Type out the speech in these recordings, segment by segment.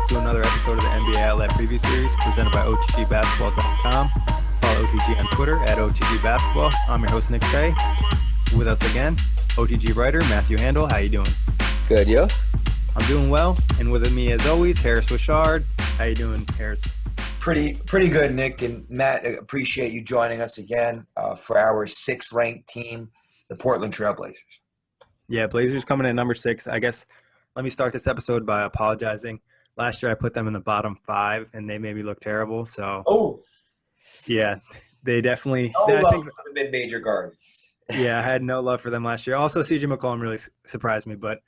to another episode of the NBA Outlet Preview Series presented by OTGBasketball.com. Follow OTG on Twitter at OTGBasketball. I'm your host, Nick Fay. With us again, OTG writer Matthew Handel. How you doing? Good, yo. I'm doing well. And with me, as always, Harris Wichard. How you doing, Harris? Pretty good, Nick. And Matt, appreciate you joining us again for our sixth-ranked team, the Portland Trail Blazers. Yeah, Blazers coming in at number 6. I guess let me start this episode by apologizing. Last year I put them in the bottom 5, and they made me look terrible. So, yeah, they definitely – I think for the mid-major guards. Yeah, I had no love for them last year. Also, CJ McCollum really surprised me, but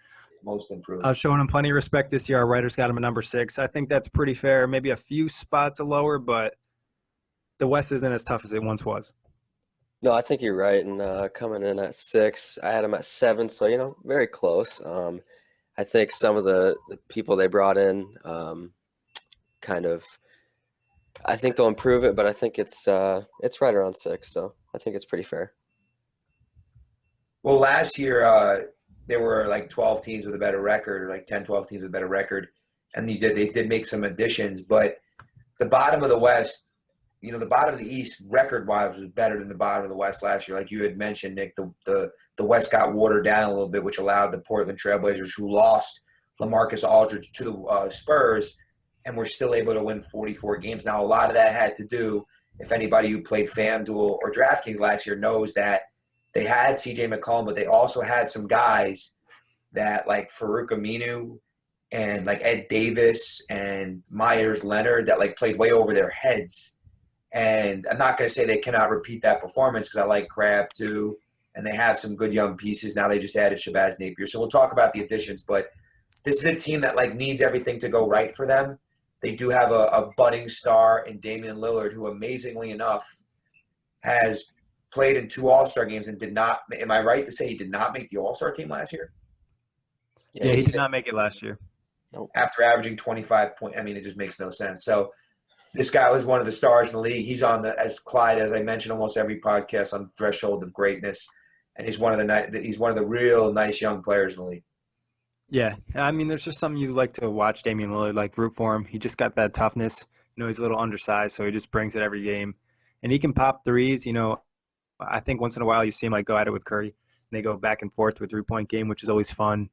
most improved. I was showing him plenty of respect this year. Our writers got him at number 6. I think that's pretty fair. Maybe a few spots lower, but the West isn't as tough as it once was. No, I think you're right. And coming in at 6, I had him at 7, so, very close. I think some of the people they brought in I think they'll improve it, but I think it's right around 6, so I think it's pretty fair. Well, last year there were like 12 teams with a better record, or like 10, 12 teams with a better record, and they did make some additions. But the bottom of the West, the bottom of the East record-wise was better than the bottom of the West last year. Like you had mentioned, Nick, the West got watered down a little bit, which allowed the Portland Trailblazers, who lost LaMarcus Aldridge to the Spurs, and were still able to win 44 games. Now, a lot of that had to do, if anybody who played FanDuel or DraftKings last year knows that they had CJ McCollum, but they also had some guys that like Farouk Aminu and like Ed Davis and Myers Leonard that like played way over their heads. And I'm not going to say they cannot repeat that performance because I like Crabbe too, and they have some good young pieces. Now they just added Shabazz Napier. So we'll talk about the additions, but this is a team that like needs everything to go right for them. They do have a budding star in Damian Lillard, who amazingly enough has played in 2 All-Star games and did not – am I right to say he did not make the All-Star team last year? Yeah, he did not make it last year. Nope. After averaging 25 points. I mean, it just makes no sense. So this guy was one of the stars in the league. He's on as Clyde, as I mentioned, almost every podcast, on the threshold of greatness. And he's one of the real nice young players in the league. Yeah, I mean, there's just something you like to watch Damian Lillard, like root for him. He just got that toughness. He's a little undersized, so he just brings it every game. And he can pop threes. I think once in a while you see him like go at it with Curry. And they go back and forth with 3-point game, which is always fun.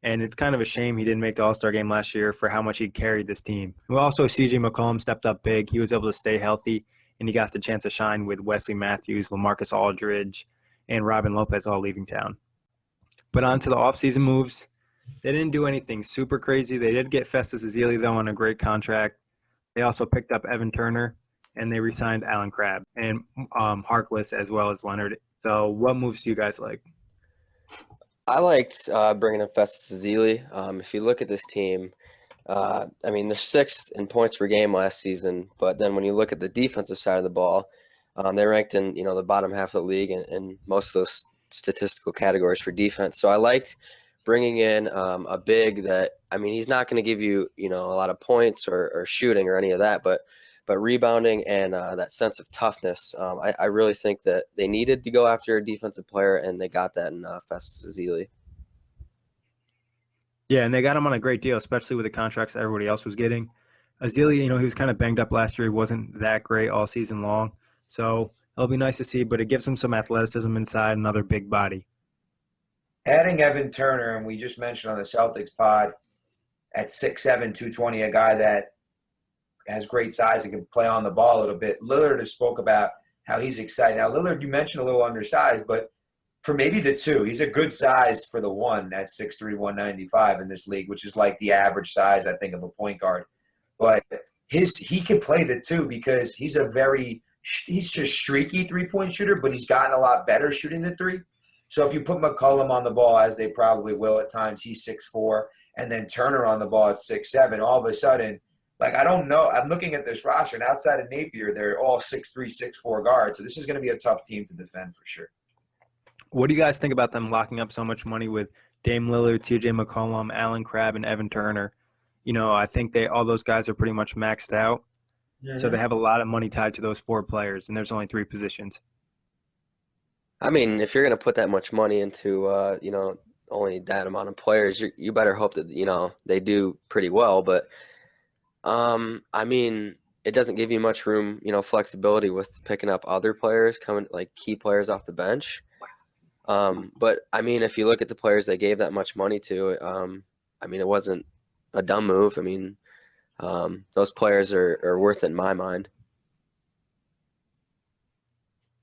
And it's kind of a shame he didn't make the All-Star game last year for how much he carried this team. Also, CJ McCollum stepped up big. He was able to stay healthy, and he got the chance to shine with Wesley Matthews, LaMarcus Aldridge, and Robin Lopez all leaving town. But on to the offseason moves. They didn't do anything super crazy. They did get Festus Ezeli, though, on a great contract. They also picked up Evan Turner, and they re-signed Alan Crabbe and Harkless as well as Leonard. So what moves do you guys like? I liked bringing in Festus Ezeli. If you look at this team, they're 6th in points per game last season, but then when you look at the defensive side of the ball, they ranked in the bottom half of the league in most of those statistical categories for defense. So I liked bringing in a big that, he's not going to give you, a lot of points or shooting or any of that, but rebounding and that sense of toughness. I really think that they needed to go after a defensive player, and they got that in Festus Ezeli. Yeah, and they got him on a great deal, especially with the contracts everybody else was getting. Ezeli, he was kind of banged up last year. He wasn't that great all season long. So it'll be nice to see, but it gives him some athleticism inside, another big body. Adding Evan Turner, and we just mentioned on the Celtics pod, at 6'7", 220, a guy that has great size and can play on the ball a little bit. Lillard has spoke about how he's excited. Now, Lillard, you mentioned a little undersized, but for maybe the 2, he's a good size for the 1 at 6'3", 195 in this league, which is like the average size, I think, of a point guard. But he can play the 2 because he's he's a streaky 3-point shooter, but he's gotten a lot better shooting the 3. So if you put McCollum on the ball, as they probably will at times, he's 6'4", and then Turner on the ball at 6'7", all of a sudden, I don't know. I'm looking at this roster, and outside of Napier, they're all 6'3", 6'4" guards. So this is going to be a tough team to defend for sure. What do you guys think about them locking up so much money with Dame Lillard, TJ McCollum, Alan Crabbe, and Evan Turner? I think all those guys are pretty much maxed out. Mm-hmm. So they have a lot of money tied to those 4 players, and there's only 3 positions. If you're going to put that much money into, only that amount of players, you better hope that, they do pretty well. But I mean, it doesn't give you much room, flexibility with picking up other players coming like key players off the bench. But I mean, if you look at the players they gave that much money to, I mean, it wasn't a dumb move. I mean, those players are worth it in my mind.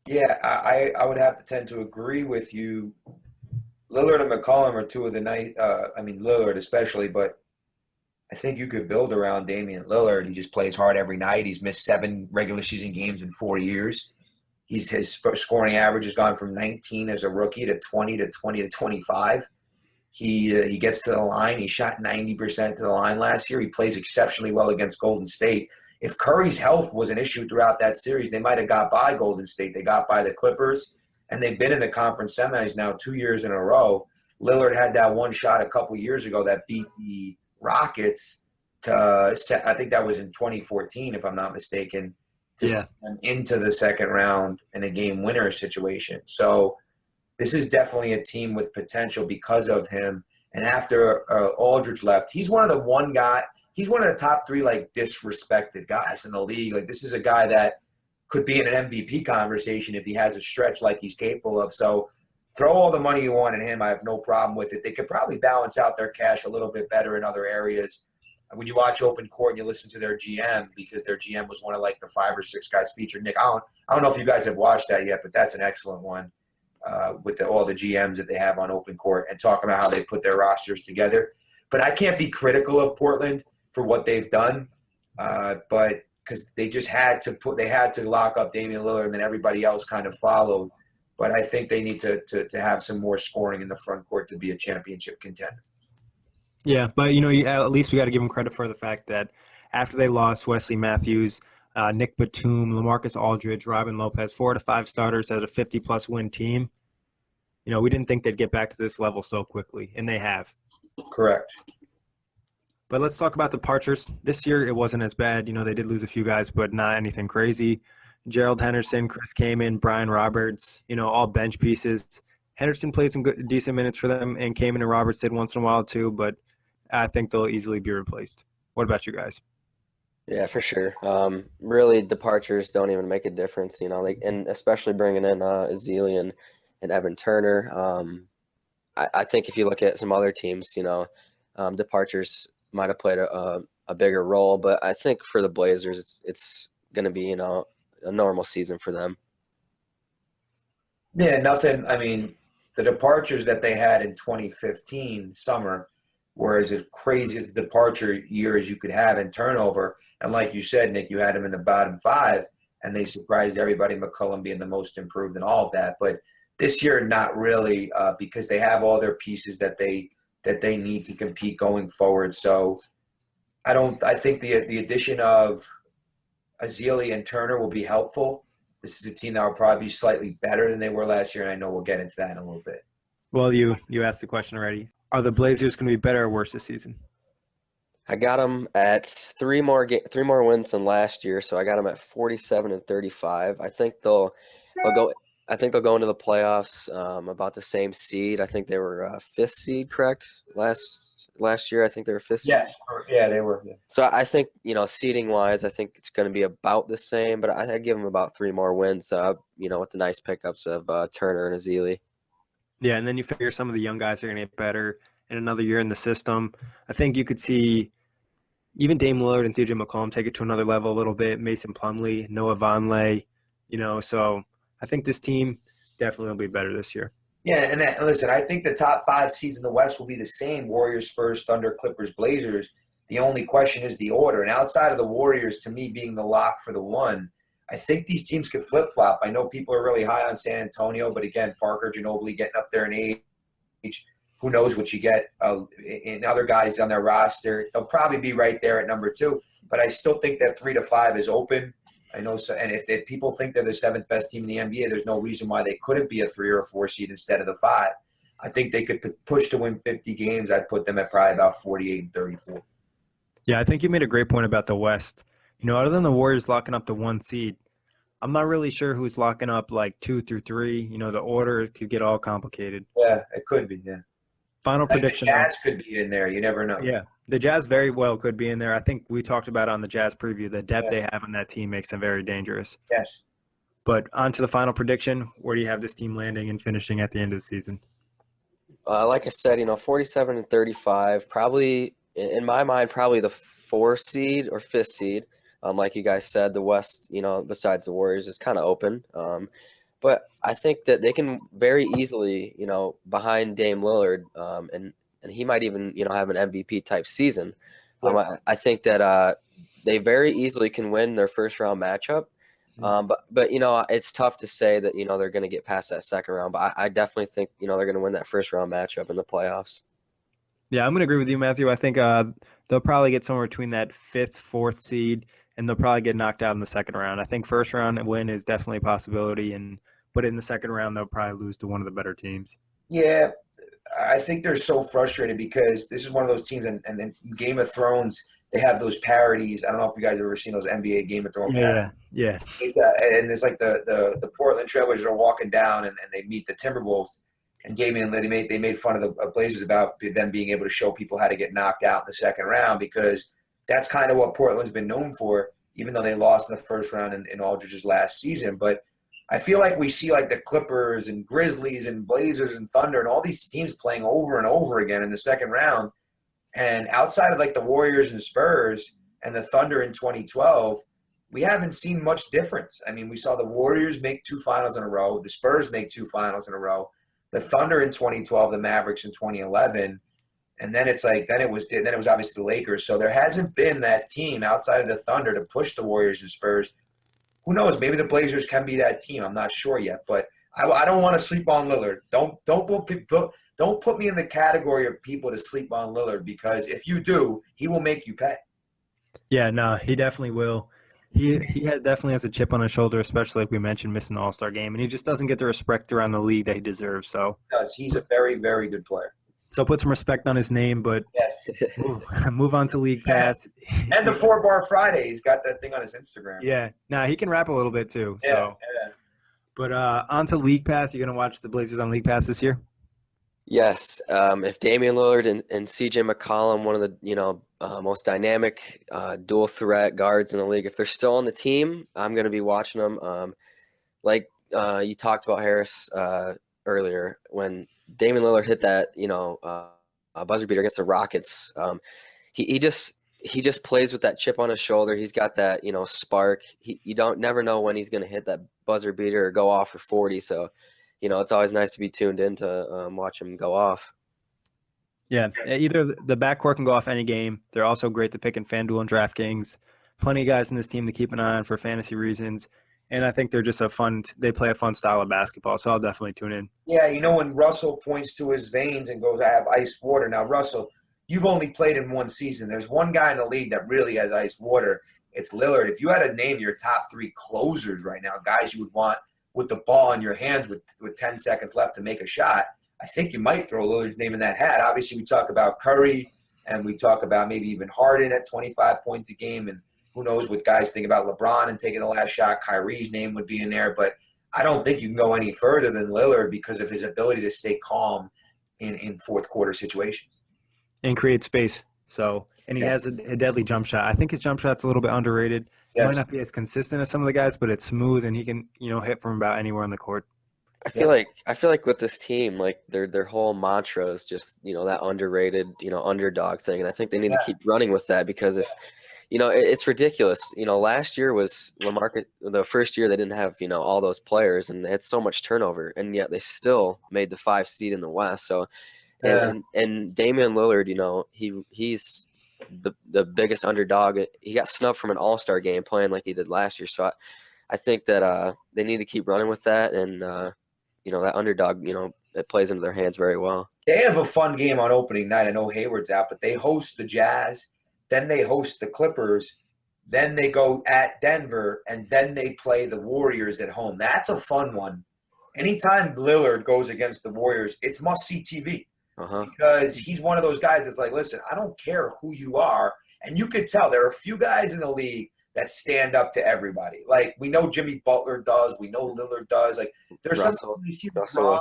Yeah, I would have to tend to agree with you. Lillard and McCollum are two of the night. I mean, Lillard especially, but I think you could build around Damian Lillard. He just plays hard every night. He's missed 7 regular season games in 4 years. His scoring average has gone from 19 as a rookie to 20 to 20 to 25. He gets to the line. He shot 90% to the line last year. He plays exceptionally well against Golden State. If Curry's health was an issue throughout that series, they might have got by Golden State. They got by the Clippers, and they've been in the conference semis now 2 years in a row. Lillard had that one shot a couple years ago that beat the Rockets to set, I think that was in 2014, if I'm not mistaken, just into the second round in a game winner situation. So this is definitely a team with potential because of him. And after Aldridge left, he's one of the top 3 like disrespected guys in the league. Like, this is a guy that could be in an MVP conversation if he has a stretch like he's capable of. So throw all the money you want at him. I have no problem with it. They could probably balance out their cash a little bit better in other areas. When you watch Open Court and you listen to their GM, because their GM was one of like the 5 or 6 guys featured. Nick, I don't know if you guys have watched that yet, but that's an excellent one with all the GMs that they have on Open Court and talking about how they put their rosters together. But I can't be critical of Portland for what they've done, but because they just had to lock up Damian Lillard, and then everybody else kind of followed. But I think they need to have some more scoring in the front court to be a championship contender. Yeah, but at least we got to give them credit for the fact that after they lost Wesley Matthews, Nick Batum, LaMarcus Aldridge, Robin Lopez, 4 to 5 starters at a 50-plus win team, we didn't think they'd get back to this level so quickly, and they have. Correct. But let's talk about departures. This year, it wasn't as bad. They did lose a few guys, but not anything crazy. Gerald Henderson, Chris Kaman, Brian Roberts, all bench pieces. Henderson played some decent minutes for them, and Kaman and Roberts did once in a while too, but I think they'll easily be replaced. What about you guys? Yeah, for sure. Really, departures don't even make a difference, and especially bringing in Ezeli and Evan Turner. I think if you look at some other teams, departures might have played a bigger role, but I think for the Blazers, it's going to be, a normal season for them. Yeah, nothing. I mean, the departures that they had in 2015 summer were as crazy as a departure year as you could have in turnover. And like you said, Nick, you had them in the bottom 5, and they surprised everybody, McCollum being the most improved and all of that. But this year, not really, because they have all their pieces that they need to compete going forward. So I think the addition of Ezeli and Turner will be helpful. This is a team that will probably be slightly better than they were last year, and I know we'll get into that in a little bit. Well, you asked the question already. Are the Blazers going to be better or worse this season? I got them at 3 more wins than last year, so I got them at 47-35. I think they'll go. I think they'll go into the playoffs about the same seed. I think they were 5th seed, correct? Last year, I think they were 5th seed. Yes, yeah, they were. Yeah. So I think seeding wise, I think it's going to be about the same, but I give them about 3 more wins. With the nice pickups of Turner and Ezeli. Yeah, and then you figure some of the young guys are going to get better in another year in the system. I think you could see even Dame Lillard and TJ McCollum take it to another level a little bit. Mason Plumlee, Noah Vonleh, so I think this team definitely will be better this year. Yeah, and listen, I think the top 5 seeds in the West will be the same: Warriors, Spurs, Thunder, Clippers, Blazers. The only question is the order. And outside of the Warriors, to me, being the lock for the 1, I think these teams could flip-flop. I know people are really high on San Antonio, but again, Parker, Ginobili getting up there in age. Who knows what you get in other guys on their roster. They'll probably be right there at number 2, but I still think that 3 to 5 is open. I know, so, and if people think they're the 7th best team in the NBA, there's no reason why they couldn't be a 3 or a 4 seed instead of the 5. I think they could push to win 50 games. I'd put them at probably about 48-34. Yeah, I think you made a great point about the West. Other than the Warriors locking up the 1 seed, I'm not really sure who's locking up like 2 through 3. The order could get all complicated. Yeah, it could be, yeah. Final prediction. The Jazz could be in there. You never know. Yeah. The Jazz very well could be in there. I think we talked about it on the Jazz preview. The depth Yeah. they have on that team makes them very dangerous. Yes. But on to the final prediction. Where do you have this team landing and finishing at the end of the season? Like I said, 47 and 35, probably in my mind, probably the 4th seed or 5th seed. Like you guys said, the West, besides the Warriors, is kind of open. But I think that they can very easily, behind Dame Lillard, and he might even, have an MVP type season. I think that they very easily can win their first round matchup. But it's tough to say that they're going to get past that second round. But I definitely think they're going to win that first round matchup in the playoffs. Yeah, I'm going to agree with you, Matthew. I think they'll probably get somewhere between that 5th, 4th seed, and they'll probably get knocked out in the second round. I think first round win is definitely a possibility, but in the second round they'll probably lose to one of the better teams. Yeah, I think they're so frustrated because this is one of those teams, and in Game of Thrones, they have those parodies. I don't know if you guys have ever seen those NBA Game of Thrones parodies. Yeah. And it's like the Portland Trailblazers are walking down, and they meet the Timberwolves. And Damian Lillard, they made fun of the Blazers about them being able to show people how to get knocked out in the second round, because that's kind of what Portland's been known for, even though they lost in the first round in Aldridge's last season. But I feel like we see like the Clippers and Grizzlies and Blazers and Thunder and all these teams playing over and over again in the second round. And outside of like the Warriors and Spurs and the Thunder in 2012, we haven't seen much difference. I mean, we saw the Warriors make 2 finals in a row. The Spurs make 2 finals in a row. The Thunder in 2012, the Mavericks in 2011. And then then it was obviously the Lakers. So there hasn't been that team outside of the Thunder to push the Warriors and Spurs. Who knows? Maybe the Blazers can be that team. I'm not sure yet, but I don't want to sleep on Lillard. Don't put me in the category of people to sleep on Lillard, because if you do, he will make you pay. Yeah, no, he definitely will. He definitely has a chip on his shoulder, especially like we mentioned, missing the All-Star game, and he just doesn't get the respect around the league that he deserves. So he's a very, very good player. So put some respect on his name, but yes, move on to League Pass. And the 4-Bar Friday, he's got that thing on his Instagram. Yeah, he can rap a little bit too. Yeah, so. yeah. But on to League Pass. You're gonna watch the Blazers on League Pass this year? Yes. If Damian Lillard and CJ McCollum, one of the most dynamic dual threat guards in the league, if they're still on the team, I'm going to be watching them. Like you talked about Harris earlier, when Damian Lillard hit that buzzer beater against the Rockets, he just plays with that chip on his shoulder. He's got that spark. You don't never know when he's going to hit that buzzer beater or go off for 40. So it's always nice to be tuned in to watch him go off. Yeah, either the backcourt can go off any game. They're also great to pick in FanDuel and DraftKings. Plenty of guys in this team to keep an eye on for fantasy reasons. And I think they're just they play a fun style of basketball, so I'll definitely tune in. Yeah, when Russell points to his veins and goes, I have ice water. Now, Russell, you've only played in one season. There's one guy in the league that really has ice water. It's Lillard. If you had to name your top 3 closers right now, guys you would want with the ball in your hands with 10 seconds left to make a shot, I think you might throw Lillard's name in that hat. Obviously, we talk about Curry, and we talk about maybe even Harden at 25 points a game, and who knows what guys think about LeBron and taking the last shot. Kyrie's name would be in there, but I don't think you can go any further than Lillard because of his ability to stay calm in fourth quarter situations. And create space. And he has a deadly jump shot. I think his jump shot's a little bit underrated. It might not be as consistent as some of the guys, but it's smooth, and he can, hit from about anywhere on the court. I feel like with this team, like their whole mantra is just that underrated underdog thing, and I think they need to keep running with that, because if it's ridiculous. Last year was the first year they didn't have all those players, and they had so much turnover, and yet they still made the 5 seed in the West. So, and Damian Lillard, he's the biggest underdog. He got snubbed from an All-Star game playing like he did last year. So I think that they need to keep running with that, and that underdog, it plays into their hands very well. They have a fun game on opening night. I know Hayward's out, but they host the Jazz, then they host the Clippers, then they go at Denver, and then they play the Warriors at home. That's a fun one. Anytime Lillard goes against the Warriors, it's must-see TV. Because he's one of those guys that's like, listen, I don't care who you are. And you could tell there are a few guys in the league that stand up to everybody. Like, we know Jimmy Butler does. We know Lillard does. Like, there's some you see LeBron.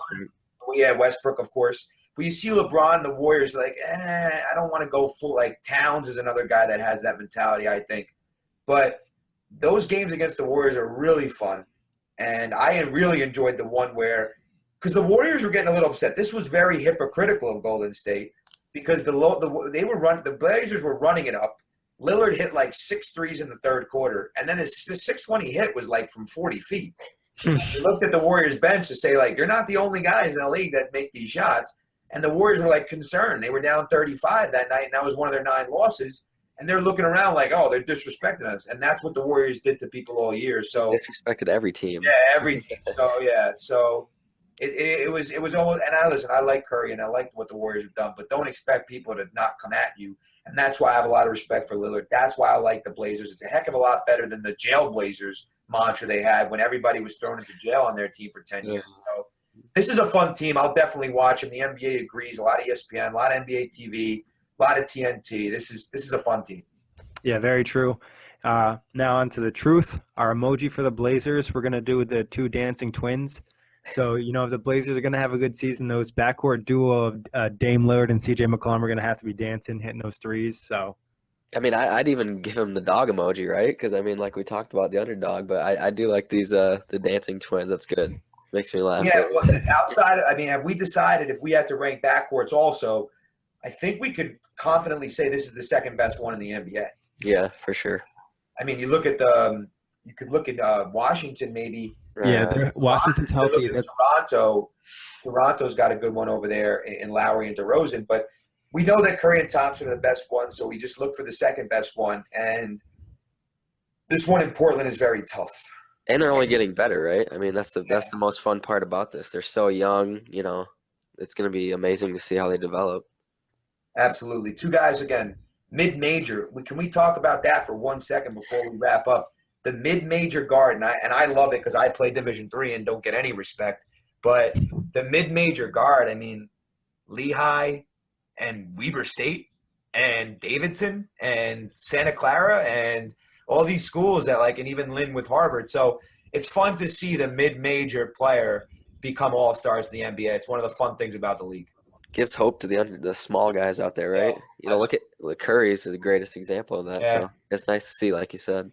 Yeah, Westbrook, of course. But you see LeBron and the Warriors like, I don't want to go full. Like Towns is another guy that has that mentality, I think. But those games against the Warriors are really fun. And I really enjoyed the one where – because the Warriors were getting a little upset. This was very hypocritical of Golden State because the Blazers were running it up. Lillard hit like 6 threes in the third quarter, and then the sixth one he hit was like from 40 feet. He looked at the Warriors bench to say, like, you're not the only guys in the league that make these shots. And the Warriors were, like, concerned. They were down 35 that night, and that was one of their 9 losses. And they're looking around like, oh, they're disrespecting us. And that's what the Warriors did to people all year. So disrespected every team. Yeah, every team. So it was almost – and I like Curry, and I like what the Warriors have done. But don't expect people to not come at you. And that's why I have a lot of respect for Lillard. That's why I like the Blazers. It's a heck of a lot better than the jail Blazers mantra they had when everybody was thrown into jail on their team for 10 years. So this is a fun team. I'll definitely watch them. The NBA agrees. A lot of ESPN, a lot of NBA TV, a lot of TNT. This is a fun team. Yeah, very true. Now on to the truth. Our emoji for the Blazers, we're going to do the 2 dancing twins. So, if the Blazers are going to have a good season, those backcourt duo of Dame Lillard and CJ McCollum are going to have to be dancing, hitting those threes. So, I mean, I'd even give him the dog emoji, right? Because, I mean, like we talked about the underdog, but I do like these the dancing twins. That's good. Makes me laugh. Yeah, well, have we decided if we had to rank backcourts also, I think we could confidently say this is the second best one in the NBA. Yeah, for sure. I mean, you could look at Washington maybe. Yeah, Washington's healthy. Toronto's got a good one over there in Lowry and DeRozan, but we know that Curry and Thompson are the best ones, so we just look for the second best one. And this one in Portland is very tough. And they're only getting better, right? I mean, that's the most fun part about this. They're so young, it's going to be amazing to see how they develop. Absolutely. 2 guys, again, mid-major. Can we talk about that for 1 second before we wrap up? The mid-major guard, and I love it because I play Division III and don't get any respect, but the mid-major guard, I mean, Lehigh and Weber State and Davidson and Santa Clara and all these schools that and even Lynn with Harvard. So it's fun to see the mid-major player become all-stars in the NBA. It's one of the fun things about the league. Gives hope to the small guys out there, right? Look at Curry's the greatest example of that. Yeah. So it's nice to see, like you said.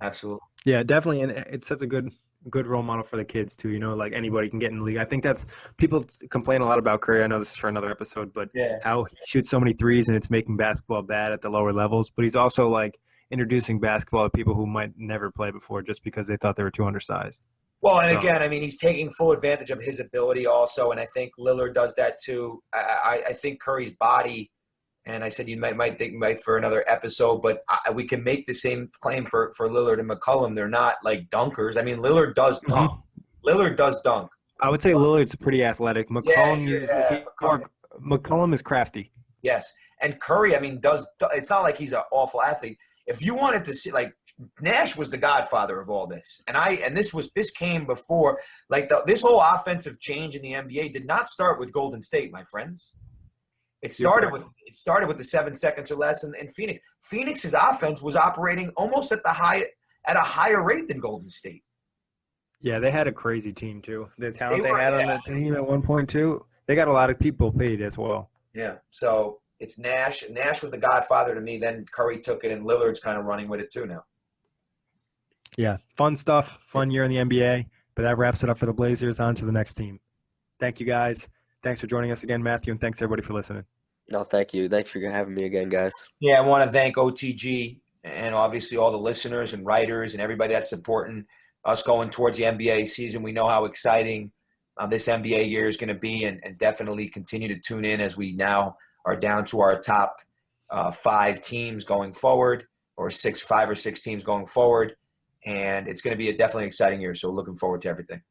Absolutely. Yeah, definitely. And it sets a good role model for the kids too. Anybody can get in the league. I think that's people complain a lot about Curry. I know this is for another episode, but how he shoots so many threes and it's making basketball bad at the lower levels. But he's also introducing basketball to people who might never play before just because they thought they were too undersized. Well, and again, I mean, he's taking full advantage of his ability also, and I think Lillard does that too. I think Curry's body. And I said you might think for another episode, but we can make the same claim for Lillard and McCollum. They're not dunkers. I mean, Lillard does dunk. Mm-hmm. Lillard does dunk. I would say Lillard's pretty athletic. McCollum, McCollum is crafty. Yes, and Curry, I mean, it's not like he's an awful athlete. If you wanted to see, Nash was the godfather of all this, and this came before this whole offensive change in the NBA did not start with Golden State, my friends. It started with the 7 seconds or less in Phoenix. Phoenix's offense was operating almost at a higher rate than Golden State. Yeah, they had a crazy team too. The talent they had on that team at one point too. They got a lot of people paid as well. Yeah, so it's Nash. Nash was the godfather to me. Then Curry took it, and Lillard's kind of running with it too now. Yeah, fun stuff. Fun year in the NBA. But that wraps it up for the Blazers. On to the next team. Thank you, guys. Thanks for joining us again, Matthew, and thanks everybody for listening. No, thank you. Thanks for having me again, guys. Yeah, I want to thank OTG and obviously all the listeners and writers and everybody that's supporting us going towards the NBA season. We know how exciting this NBA year is going to be, and definitely continue to tune in as we now are down to our top 5 teams going forward, or 5 or 6 teams going forward. And it's going to be a definitely exciting year, so looking forward to everything.